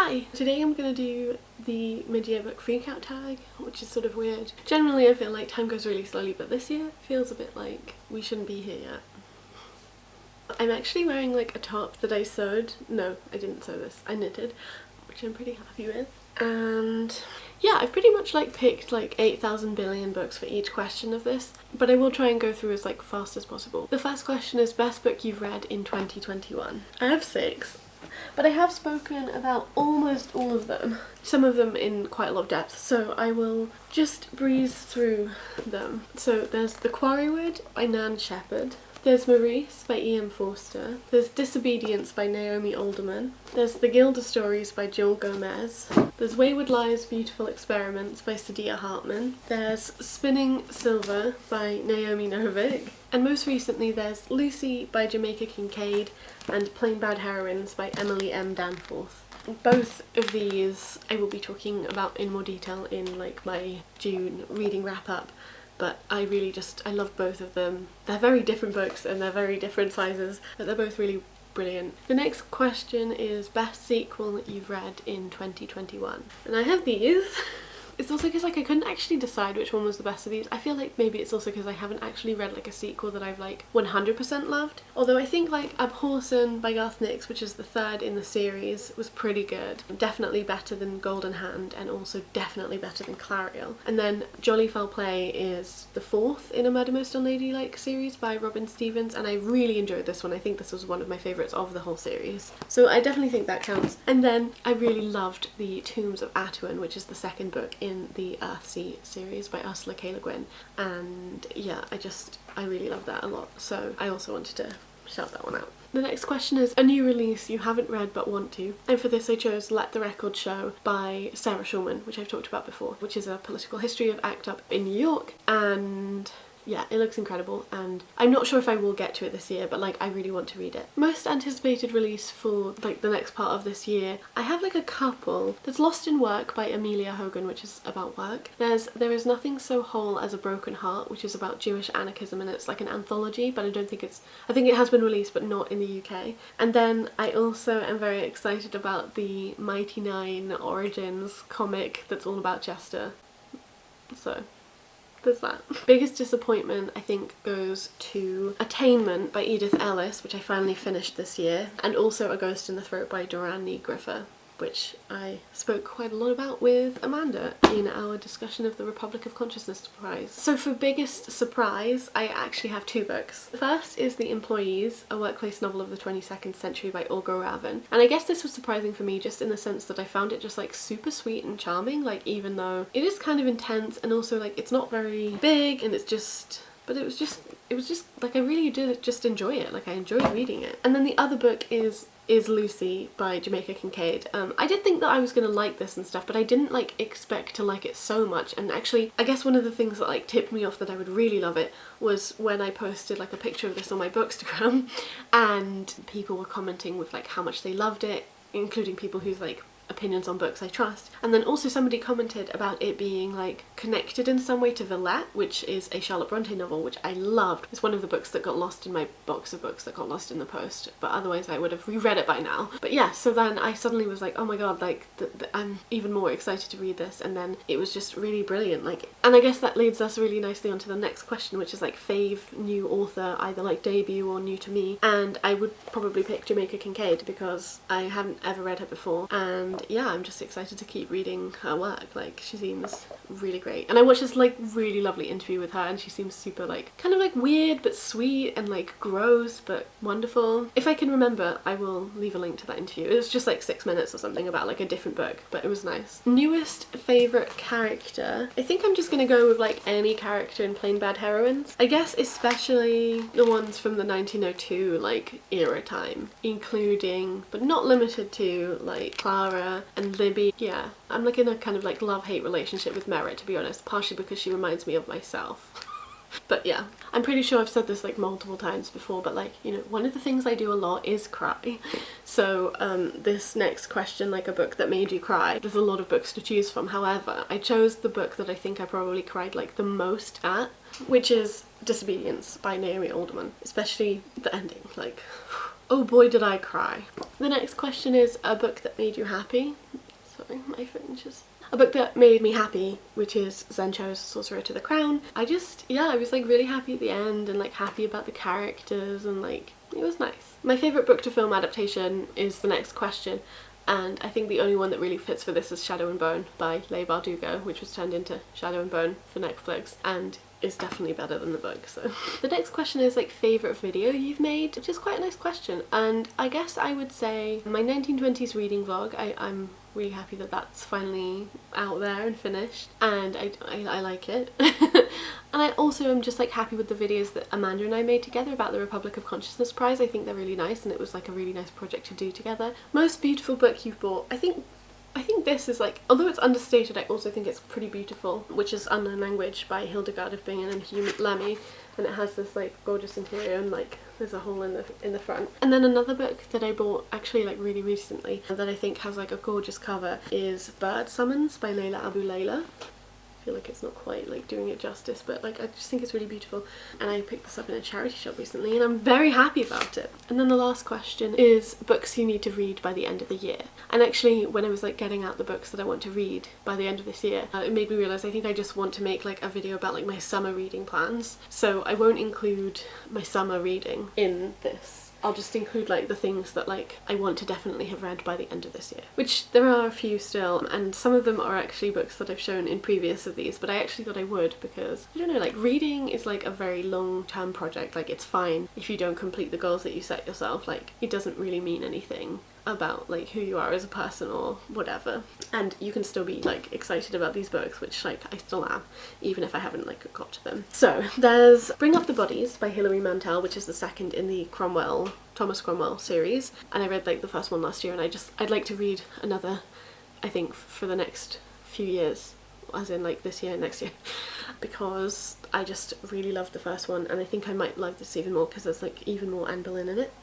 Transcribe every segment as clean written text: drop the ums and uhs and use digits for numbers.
Hi! Today I'm gonna do the mid-year book freakout tag, which is sort of weird. Generally I feel like time goes really slowly, but this year feels a bit like we shouldn't be here yet. I'm actually wearing like a top that I sewed. No, I didn't sew this. I knitted, which I'm pretty happy with. And yeah, I've pretty much like picked like 8,000 billion books for each question of this, but I will try and go through as like fast as possible. The first question is best book you've read in 2021. I have 6. But I have spoken about almost all of them, some of them in quite a lot of depth, so I will just breeze through them. So there's The Quarrywood by Nan Shepherd, there's Maurice by E.M. Forster, there's Disobedience by Naomi Alderman, there's The Gilda Stories by Jill Gomez, there's Wayward Lives, Beautiful Experiments by Sadia Hartman, there's Spinning Silver by Naomi Novik, and most recently there's Lucy by Jamaica Kincaid and Plain Bad Heroines by Emily M. Danforth. Both of these I will be talking about in more detail in like my June reading wrap up, but I love both of them. They're very different books and they're very different sizes, but they're both really brilliant. The next question is best sequel that you've read in 2021. And I have these. It's also because like I couldn't actually decide which one was the best of these. I feel like maybe it's also because I haven't actually read like a sequel that I've like 100% loved. Although I think like Abhorsen by Garth Nix, which is the 3rd in the series, was pretty good. Definitely better than Golden Hand and also definitely better than Clariel. And then Jolly Foul Play is the 4th in a Murder Most Unladylike series by Robin Stevens, and I really enjoyed this one. I think this was one of my favourites of the whole series. So I definitely think that counts. And then I really loved The Tombs of Atuan, which is the 2nd book in the Earthsea series by Ursula K. Le Guin, and yeah, I really love that a lot, so I also wanted to shout that one out. The next question is a new release you haven't read but want to, and for this I chose Let the Record Show by Sarah Schulman, which I've talked about before, which is a political history of ACT UP in New York, and yeah, it looks incredible, and I'm not sure if I will get to it this year, but like I really want to read it. Most anticipated release for like the next part of this year, I have like a couple. There's Lost in Work by Amelia Hogan, which is about work. There is Nothing So Whole as a Broken Heart, which is about Jewish anarchism, and it's like an anthology, but I think it has been released but not in the UK. And then I also am very excited about the Mighty Nine Origins comic that's all about Chester. So there's that. Biggest disappointment I think goes to Attainment by Edith Ellis, which I finally finished this year, and also A Ghost in the Throat by Doran Griffer, which I spoke quite a lot about with Amanda in our discussion of the Republic of Consciousness Prize. So for biggest surprise, I actually have 2 books. The first is The Employees, a workplace novel of the 22nd century by Olga Ravin. And I guess this was surprising for me just in the sense that I found it just like super sweet and charming, like even though it is kind of intense and also like it's not very big, and it's just, but it was just like I really did just enjoy it. Like I enjoyed reading it. And then the other book is Lucy by Jamaica Kincaid. I did think that I was gonna like this and stuff, but I didn't like expect to like it so much. And actually I guess one of the things that like tipped me off that I would really love it was when I posted like a picture of this on my Bookstagram and people were commenting with like how much they loved it, including people whose like opinions on books I trust. And then also somebody commented about it being like connected in some way to Villette, which is a Charlotte Bronte novel, which I loved. It's one of the books that got lost in my box of books that got lost in the post, but otherwise I would have reread it by now. But yeah, so then I suddenly was like, oh my god, like I'm even more excited to read this, and then it was just really brilliant. Like, and I guess that leads us really nicely onto the next question, which is like fave new author, either like debut or new to me, and I would probably pick Jamaica Kincaid because I hadn't ever read her before, and yeah, I'm just excited to keep reading her work. Like she seems really great, and I watched this like really lovely interview with her and she seems super like kind of like weird but sweet and like gross but wonderful. If I can remember I will leave a link to that interview. It was just like 6 minutes or something about like a different book, but it was nice. Newest favourite character, I think I'm just gonna go with like any character in Plain Bad Heroines. I guess especially the ones from the 1902 like era time, including but not limited to like Clara and Libby. Yeah, I'm like in a kind of like love-hate relationship with Merritt, to be honest, partially because she reminds me of myself. But yeah, I'm pretty sure I've said this like multiple times before, but like, you know, one of the things I do a lot is cry. So this next question, like a book that made you cry, there's a lot of books to choose from. However, I chose the book that I think I probably cried like the most at, which is Disobedience by Naomi Alderman, especially the ending. Like oh boy did I cry. The next question is a book that made you happy. Sorry, my phone just... A book that made me happy, which is Zencho's Sorcerer to the Crown. I was like really happy at the end and like happy about the characters and like it was nice. My favourite book to film adaptation is the next question, and I think the only one that really fits for this is Shadow and Bone by Leigh Bardugo, which was turned into Shadow and Bone for Netflix and is definitely better than the book. So the next question is like favourite video you've made, which is quite a nice question, and I guess I would say my 1920s reading vlog. I'm really happy that that's finally out there and finished, and I like it. And I also am just like happy with the videos that Amanda and I made together about the Republic of Consciousness Prize. I think they're really nice and it was like a really nice project to do together. Most beautiful book you've bought. I think this is like, although it's understated, I also think it's pretty beautiful, which is Unknown Language by Hildegard of Bingen and Hugh Lemmy, and it has this like gorgeous interior and like there's a hole in the front. And then another book that I bought actually like really recently that I think has like a gorgeous cover is Bird Summons by Layla Abu Layla. I feel like it's not quite like doing it justice, but like I just think it's really beautiful, and I picked this up in a charity shop recently and I'm very happy about it. And then the last question is books you need to read by the end of the year. And actually when I was like getting out the books that I want to read by the end of this year, it made me realise I think I just want to make like a video about like my summer reading plans. So I won't include my summer reading in this. I'll just include like the things that like I want to definitely have read by the end of this year, which there are a few still, and some of them are actually books that I've shown in previous of these, but I actually thought I would because, I don't know, like reading is like a very long-term project. Like it's fine if you don't complete the goals that you set yourself, like it doesn't really mean anything about like who you are as a person or whatever, and you can still be like excited about these books, which like I still am, even if I haven't like got to them. So there's Bring Up the Bodies by Hilary Mantel, which is the second in the Thomas Cromwell series, and I read like the first one last year, and I'd like to read another, I think, for the next few years, as in like this year and next year, because I just really loved the first one, and I think I might love this even more because there's like even more Anne Boleyn in it.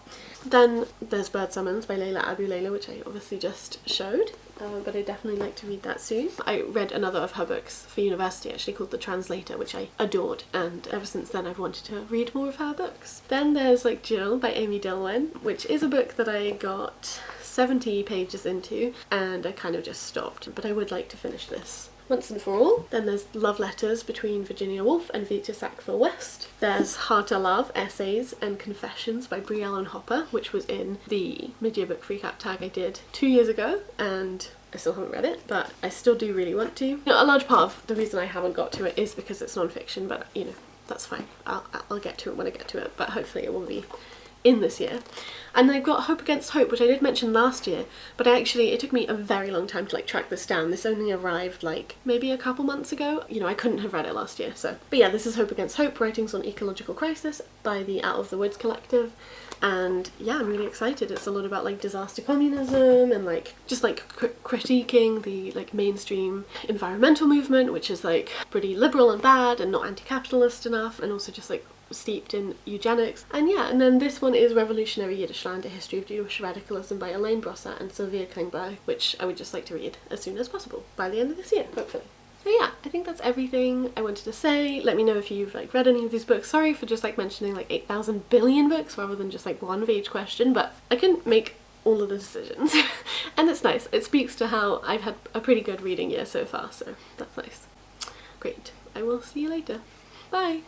Then there's Bird Summons by Layla Abu Layla, which I obviously just showed, but I'd definitely like to read that soon. I read another of her books for university actually called The Translator, which I adored, and ever since then I've wanted to read more of her books. Then there's like Jill by Amy Dillwyn, which is a book that I got 70 pages into and I kind of just stopped, but I would like to finish this once and for all. Then there's Love Letters between Virginia Woolf and Vita Sackville West. There's Hard to Love, Essays and Confessions by Brie Ellen Hopper, which was in the mid-year book freakout tag I did 2 years ago, and I still haven't read it, but I still do really want to. You know, a large part of the reason I haven't got to it is because it's non-fiction, but you know, that's fine. I'll get to it when I get to it, but hopefully it will be in this year. And I've got Hope Against Hope, which I did mention last year, but it took me a very long time to like track this down. This only arrived like maybe a couple months ago. You know, I couldn't have read it last year, so. But yeah, this is Hope Against Hope, Writings on Ecological Crisis by the Out of the Woods Collective. And yeah, I'm really excited. It's a lot about like disaster communism and like just like critiquing the like mainstream environmental movement, which is like pretty liberal and bad and not anti-capitalist enough, and also just like steeped in eugenics. And yeah, and then this one is Revolutionary Yiddishland, A History of Jewish Radicalism by Elaine Brossart and Sylvia Klingberg, which I would just like to read as soon as possible by the end of this year, hopefully. So yeah, I think that's everything I wanted to say. Let me know if you've like read any of these books. Sorry for just like mentioning like 8,000 billion books rather than just like one of each question, but I couldn't make all of the decisions. And it's nice. It speaks to how I've had a pretty good reading year so far, so that's nice. Great. I will see you later. Bye!